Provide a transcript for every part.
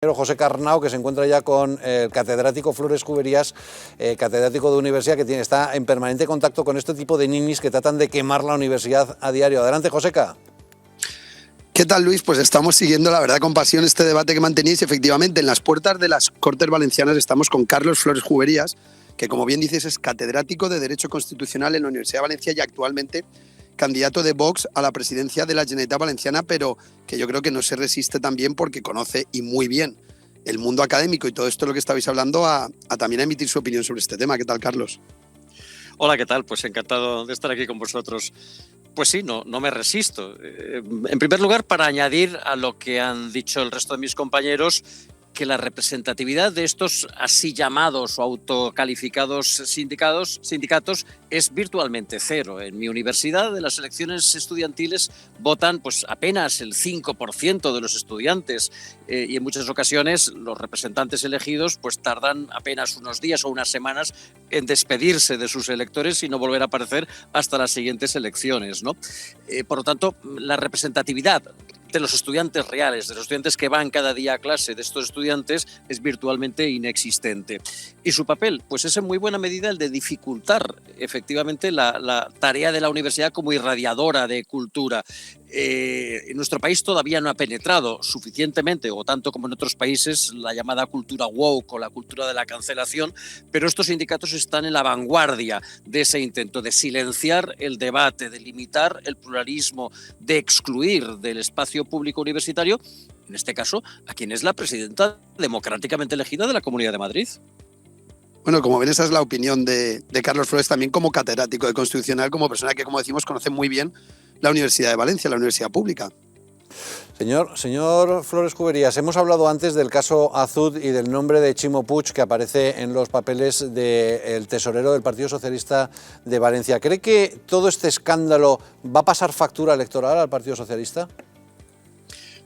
José Carnau, que se encuentra ya con el catedrático Flores Cuberías, catedrático de universidad, que está en permanente contacto con este tipo de ninis que tratan de quemar la universidad a diario. Adelante, Joseca. ¿Qué tal, Luis? Pues estamos siguiendo, la verdad, con pasión este debate que mantenéis. Efectivamente, en las puertas de las Cortes Valencianas estamos con Carlos Flores Cuberías, que, como bien dices, es catedrático de Derecho Constitucional en la Universidad de Valencia y actualmente candidato de Vox a la presidencia de la Generalitat Valenciana, pero que yo creo que no se resiste también porque conoce y muy bien el mundo académico y todo esto de lo que estabais hablando a también a emitir su opinión sobre este tema. ¿Qué tal, Carlos? Hola, ¿qué tal? Pues encantado de estar aquí con vosotros. Pues sí, no me resisto. En primer lugar, para añadir a lo que han dicho el resto de mis compañeros, que la representatividad de estos así llamados o autocalificados sindicatos es virtualmente cero. En mi universidad, de las elecciones estudiantiles, votan pues apenas el 5% de los estudiantes y en muchas ocasiones los representantes elegidos pues tardan apenas unos días o unas semanas en despedirse de sus electores y no volver a aparecer hasta las siguientes elecciones, ¿no? Por lo tanto, la representatividad de los estudiantes reales, de los estudiantes que van cada día a clase, de estos estudiantes, es virtualmente inexistente. ¿Y su papel? Pues es en muy buena medida el de dificultar efectivamente la tarea de la universidad como irradiadora de cultura. En nuestro país todavía no ha penetrado suficientemente, o tanto como en otros países, la llamada cultura woke o la cultura de la cancelación, pero estos sindicatos están en la vanguardia de ese intento de silenciar el debate, de limitar el pluralismo, de excluir del espacio público universitario, en este caso, a quien es la presidenta democráticamente elegida de la Comunidad de Madrid. Bueno, como ven, esa es la opinión de Carlos Flores, también como catedrático de Constitucional, como persona que, como decimos, conoce muy bien la Universidad de Valencia, la universidad pública. Señor Flores Cuberías, hemos hablado antes del caso Azud y del nombre de Chimo Puig que aparece en los papeles del tesorero del Partido Socialista de Valencia. ¿Cree que todo este escándalo va a pasar factura electoral al Partido Socialista?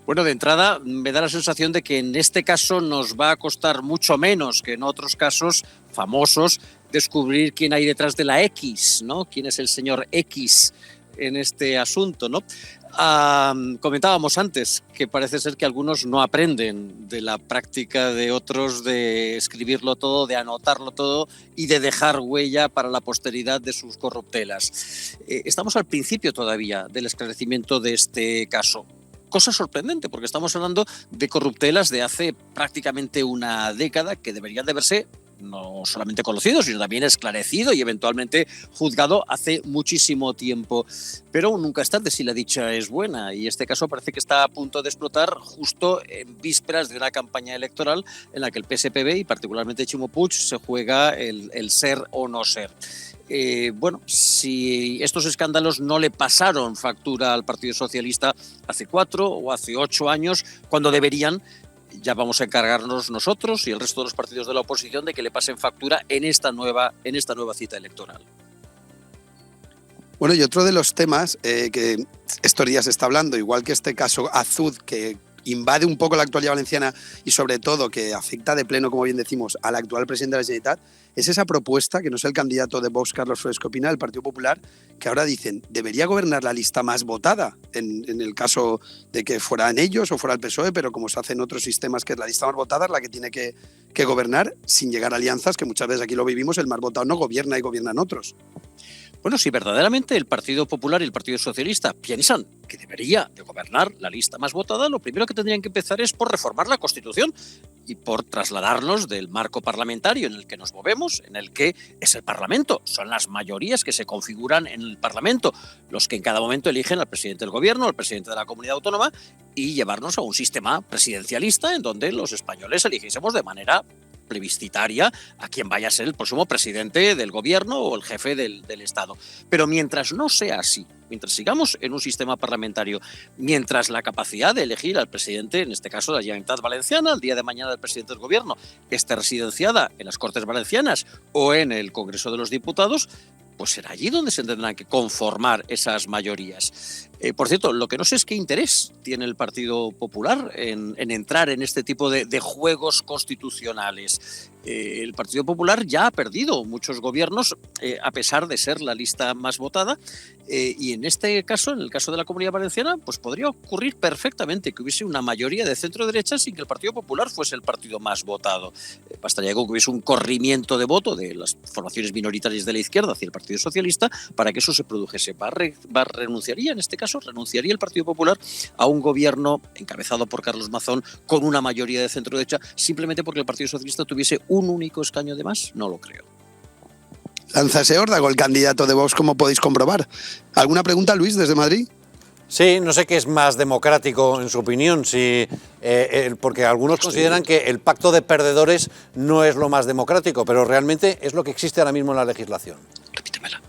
Bueno, de entrada me da la sensación de que en este caso nos va a costar mucho menos que en otros casos famosos descubrir quién hay detrás de la X, ¿no? Quién es el señor X en este asunto, ¿no? Comentábamos antes que parece ser que algunos no aprenden de la práctica de otros de escribirlo todo, de anotarlo todo y de dejar huella para la posteridad de sus corruptelas. Estamos al principio todavía del esclarecimiento de este caso. Cosa sorprendente, porque estamos hablando de corruptelas de hace prácticamente una década que deberían de verse no solamente conocido, sino también esclarecido y eventualmente juzgado hace muchísimo tiempo. Pero nunca es tarde si la dicha es buena, y este caso parece que está a punto de explotar justo en vísperas de una campaña electoral en la que el PSPV y particularmente Chimo Puig se juega el ser o no ser. Bueno, si estos escándalos no le pasaron factura al Partido Socialista hace 4 o hace 8 años, cuando deberían, ya vamos a encargarnos nosotros y el resto de los partidos de la oposición de que le pasen factura en esta nueva cita electoral. Bueno, y otro de los temas que estos días se está hablando, igual que este caso Azud, que invade un poco la actualidad valenciana y sobre todo que afecta de pleno, como bien decimos, al actual presidente de la Generalitat, es esa propuesta, que no es el candidato de Vox, Carlos Flores, que opina, del Partido Popular, que ahora dicen, debería gobernar la lista más votada, en el caso de que fueran ellos o fuera el PSOE, pero como se hace en otros sistemas, que es la lista más votada, es la que tiene que gobernar, sin llegar a alianzas, que muchas veces aquí lo vivimos, el más votado no gobierna y gobiernan otros. Bueno, si verdaderamente el Partido Popular y el Partido Socialista piensan que debería de gobernar la lista más votada, lo primero que tendrían que empezar es por reformar la Constitución y por trasladarnos del marco parlamentario en el que nos movemos, en el que es el Parlamento, son las mayorías que se configuran en el Parlamento, los que en cada momento eligen al presidente del Gobierno, al presidente de la comunidad autónoma, y llevarnos a un sistema presidencialista en donde los españoles eligiésemos de manera plebiscitaria a quien vaya a ser el próximo presidente del gobierno o el jefe del Estado. Pero mientras no sea así, mientras sigamos en un sistema parlamentario, mientras la capacidad de elegir al presidente, en este caso de la Generalitat Valenciana, el día de mañana del presidente del gobierno, esté residenciada en las Cortes Valencianas o en el Congreso de los Diputados, pues será allí donde se tendrán que conformar esas mayorías. Por cierto, lo que no sé es qué interés tiene el Partido Popular en entrar en este tipo de juegos constitucionales. El Partido Popular ya ha perdido muchos gobiernos a pesar de ser la lista más votada, y en este caso, en el caso de la Comunidad Valenciana, pues podría ocurrir perfectamente que hubiese una mayoría de centro-derecha sin que el Partido Popular fuese el partido más votado. Bastaría que hubiese un corrimiento de voto de las formaciones minoritarias de la izquierda hacia el Partido Socialista para que eso se produjese. ¿Renunciaría en este caso? ¿Renunciaría el Partido Popular a un gobierno encabezado por Carlos Mazón con una mayoría de centro-derecha simplemente porque el Partido Socialista tuviese un único escaño de más? No lo creo. Lanza ese órdago el candidato de Vox, como podéis comprobar. ¿Alguna pregunta, Luis, desde Madrid? Sí, no sé qué es más democrático en su opinión, porque algunos consideran que el pacto de perdedores no es lo más democrático, pero realmente es lo que existe ahora mismo en la legislación. Repítemela.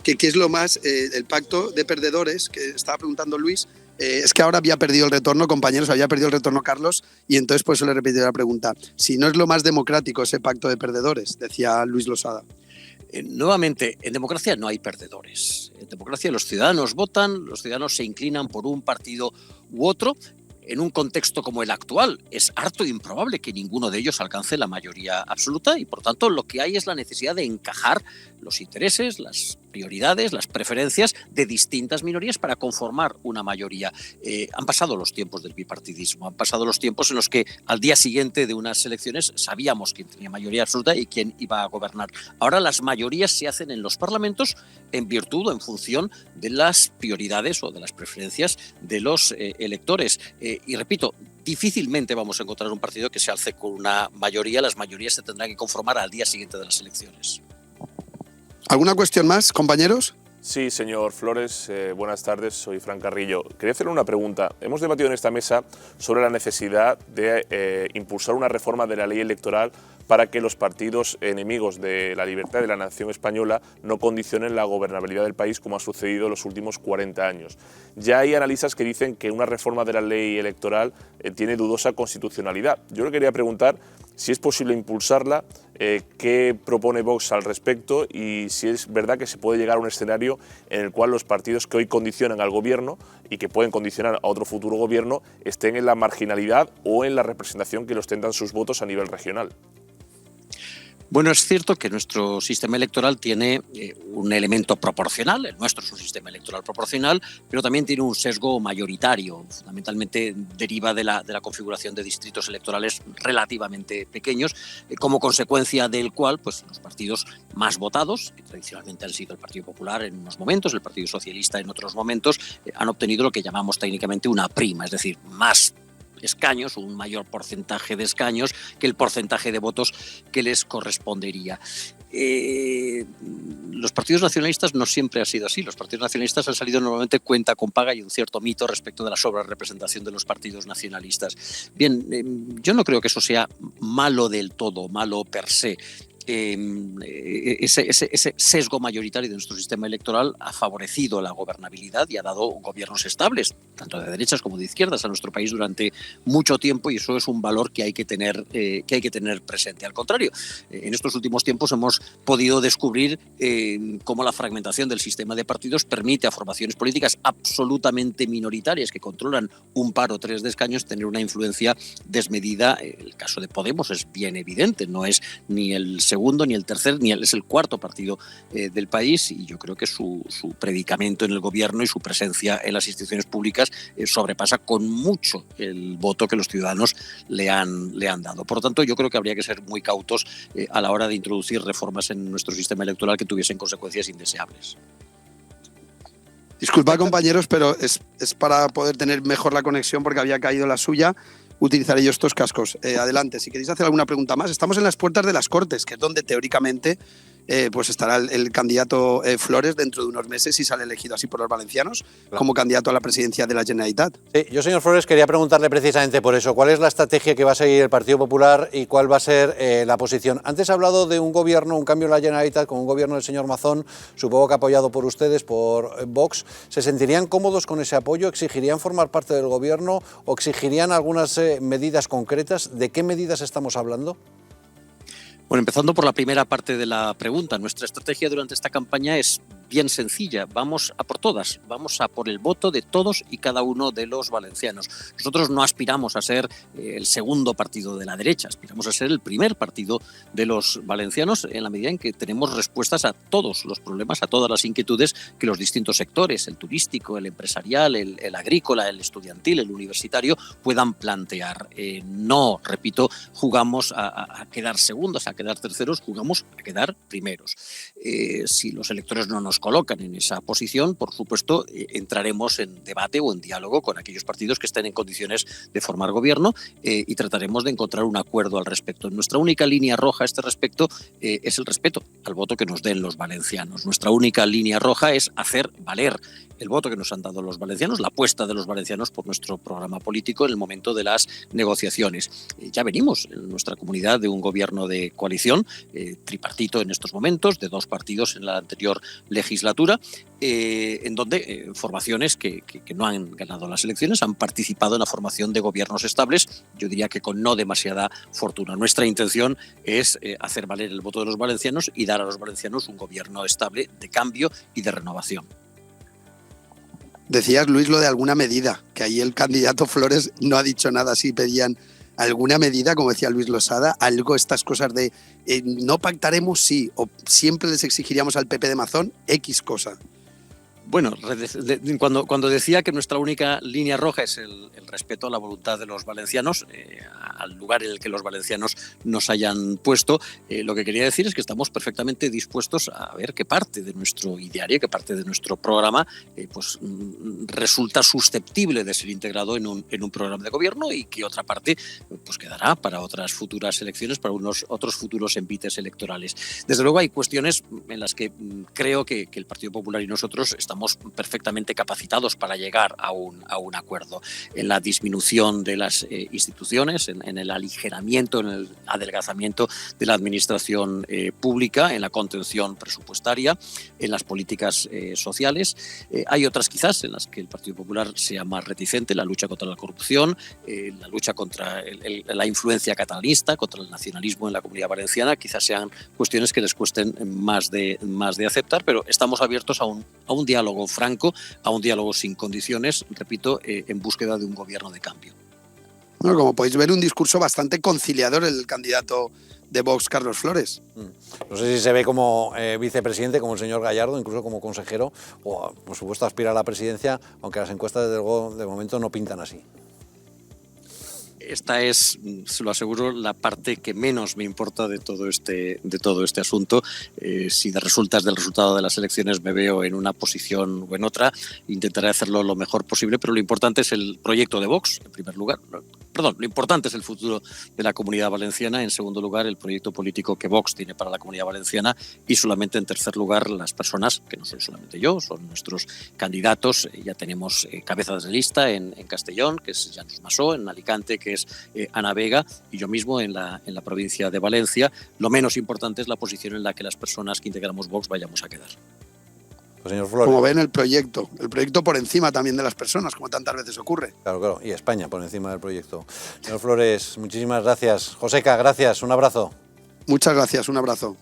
¿Qué es lo más, el pacto de perdedores, que estaba preguntando Luis? Es que ahora había perdido el retorno, compañeros, había perdido el retorno Carlos, y entonces por eso le repetí la pregunta. Si no es lo más democrático ese pacto de perdedores, decía Luis Losada. Nuevamente, en democracia no hay perdedores. En democracia los ciudadanos votan, los ciudadanos se inclinan por un partido u otro. En un contexto como el actual, es harto improbable que ninguno de ellos alcance la mayoría absoluta y, por tanto, lo que hay es la necesidad de encajar los intereses, las prioridades, las preferencias de distintas minorías para conformar una mayoría. Han pasado los tiempos del bipartidismo, han pasado los tiempos en los que al día siguiente de unas elecciones sabíamos quién tenía mayoría absoluta y quién iba a gobernar. Ahora las mayorías se hacen en los parlamentos en virtud o en función de las prioridades o de las preferencias de los electores. Y repito, difícilmente vamos a encontrar un partido que se alce con una mayoría. Las mayorías se tendrán que conformar al día siguiente de las elecciones. ¿Alguna cuestión más, compañeros? Sí, señor Flores, buenas tardes, soy Fran Carrillo. Quería hacerle una pregunta. Hemos debatido en esta mesa sobre la necesidad de impulsar una reforma de la ley electoral para que los partidos enemigos de la libertad de la nación española no condicionen la gobernabilidad del país como ha sucedido en los últimos 40 años. Ya hay analistas que dicen que una reforma de la ley electoral tiene dudosa constitucionalidad. Yo le quería preguntar si es posible impulsarla, qué propone Vox al respecto y si es verdad que se puede llegar a un escenario en el cual los partidos que hoy condicionan al gobierno y que pueden condicionar a otro futuro gobierno estén en la marginalidad o en la representación que los ostentan sus votos a nivel regional. Bueno, es cierto que nuestro sistema electoral tiene un elemento proporcional, el nuestro es un sistema electoral proporcional, pero también tiene un sesgo mayoritario, fundamentalmente deriva de la configuración de distritos electorales relativamente pequeños, como consecuencia del cual pues, los partidos más votados, que tradicionalmente han sido el Partido Popular en unos momentos, el Partido Socialista en otros momentos, han obtenido lo que llamamos técnicamente una prima, es decir, más escaños, un mayor porcentaje de escaños que el porcentaje de votos que les correspondería. Los partidos nacionalistas no siempre ha sido así. Los partidos nacionalistas han salido normalmente cuenta con paga y un cierto mito respecto de la sobrerepresentación de los partidos nacionalistas. Bien, yo no creo que eso sea malo del todo, malo per se. Ese sesgo mayoritario de nuestro sistema electoral ha favorecido la gobernabilidad y ha dado gobiernos estables, tanto de derechas como de izquierdas, a nuestro país durante mucho tiempo, y eso es un valor que hay que tener presente. Al contrario, en estos últimos tiempos hemos podido descubrir cómo la fragmentación del sistema de partidos permite a formaciones políticas absolutamente minoritarias que controlan un par o tres de escaños tener una influencia desmedida. El caso de Podemos es bien evidente, no es ni el segundo, ni el tercer, es el cuarto partido del país, y yo creo que su predicamento en el gobierno y su presencia en las instituciones públicas sobrepasa con mucho el voto que los ciudadanos le han dado. Por lo tanto, yo creo que habría que ser muy cautos a la hora de introducir reformas en nuestro sistema electoral que tuviesen consecuencias indeseables. Disculpad, compañeros, pero es para poder tener mejor la conexión porque había caído la suya. Utilizaré yo estos cascos. Adelante, si queréis hacer alguna pregunta más. Estamos en las puertas de las Cortes, que es donde teóricamente pues estará el candidato Flores dentro de unos meses, si sale elegido así por los valencianos, claro, como candidato a la presidencia de la Generalitat. Sí, yo, señor Flores, quería preguntarle precisamente por eso. ¿Cuál es la estrategia que va a seguir el Partido Popular y cuál va a ser la posición? Antes ha hablado de un gobierno, un cambio en la Generalitat con un gobierno del señor Mazón, supongo que apoyado por ustedes, por Vox. ¿Se sentirían cómodos con ese apoyo? ¿Exigirían formar parte del gobierno o exigirían algunas medidas concretas? ¿De qué medidas estamos hablando? Bueno, empezando por la primera parte de la pregunta, nuestra estrategia durante esta campaña es bien sencilla, vamos a por todas, vamos a por el voto de todos y cada uno de los valencianos. Nosotros no aspiramos a ser el segundo partido de la derecha, aspiramos a ser el primer partido de los valencianos en la medida en que tenemos respuestas a todos los problemas, a todas las inquietudes que los distintos sectores, el turístico, el empresarial, el agrícola, el estudiantil, el universitario, puedan plantear. No, repito, jugamos a quedar segundos, a quedar terceros, jugamos a quedar primeros. Si los electores no nos colocan en esa posición, por supuesto, entraremos en debate o en diálogo con aquellos partidos que estén en condiciones de formar gobierno y trataremos de encontrar un acuerdo al respecto. Nuestra única línea roja a este respecto es el respeto al voto que nos den los valencianos. Nuestra única línea roja es hacer valer el voto que nos han dado los valencianos, la apuesta de los valencianos por nuestro programa político en el momento de las negociaciones. Ya venimos en nuestra comunidad de un gobierno de coalición, tripartito en estos momentos, de 2 partidos en la anterior legislatura, en donde formaciones que no han ganado las elecciones han participado en la formación de gobiernos estables, yo diría que con no demasiada fortuna. Nuestra intención es hacer valer el voto de los valencianos y dar a los valencianos un gobierno estable de cambio y de renovación. Decías, Luis, lo de alguna medida, que ahí el candidato Flores no ha dicho nada, si pedían alguna medida, como decía Luis Losada, algo, estas cosas de no pactaremos, sí, o siempre les exigiríamos al PP de Mazón X cosa. Bueno, cuando decía que nuestra única línea roja es el respeto a la voluntad de los valencianos, al lugar en el que los valencianos nos hayan puesto, lo que quería decir es que estamos perfectamente dispuestos a ver qué parte de nuestro ideario, qué parte de nuestro programa resulta susceptible de ser integrado en un programa de gobierno y qué otra parte pues quedará para otras futuras elecciones, para otros futuros envites electorales. Desde luego hay cuestiones en las que creo que el Partido Popular y nosotros estamos perfectamente capacitados para llegar a un acuerdo en la disminución de las instituciones, en el aligeramiento, en el adelgazamiento de la administración pública, en la contención presupuestaria, en las políticas sociales. Hay otras quizás en las que el Partido Popular sea más reticente, la lucha contra la corrupción, la lucha contra la influencia catalanista, contra el nacionalismo en la Comunidad Valenciana, quizás sean cuestiones que les cuesten más de aceptar, pero estamos abiertos a un diálogo franco, a un diálogo sin condiciones, repito, en búsqueda de un gobierno de cambio. Bueno, como podéis ver, un discurso bastante conciliador el candidato de Vox, Carlos Flores. No sé si se ve como vicepresidente, como el señor Gallardo, incluso como consejero, o por supuesto aspira a la presidencia, aunque las encuestas de momento no pintan así. Esta es, se lo aseguro, la parte que menos me importa de todo este asunto. Si resultas del resultado de las elecciones me veo en una posición o en otra, intentaré hacerlo lo mejor posible, pero lo importante es el proyecto de Vox, en primer lugar. Perdón, lo importante es el futuro de la Comunidad Valenciana, en segundo lugar el proyecto político que Vox tiene para la Comunidad Valenciana y solamente en tercer lugar las personas, que no soy solamente yo, son nuestros candidatos. Ya tenemos cabezas de lista en Castellón, que es Janus Massó, en Alicante, que es Ana Vega, y yo mismo en la provincia de Valencia. Lo menos importante es la posición en la que las personas que integramos Vox vayamos a quedar. Pues señor Flores. Como ven, el proyecto por encima también de las personas, como tantas veces ocurre. Claro, y España por encima del proyecto. Señor Flores, muchísimas gracias. Joseca, gracias, un abrazo. Muchas gracias, un abrazo.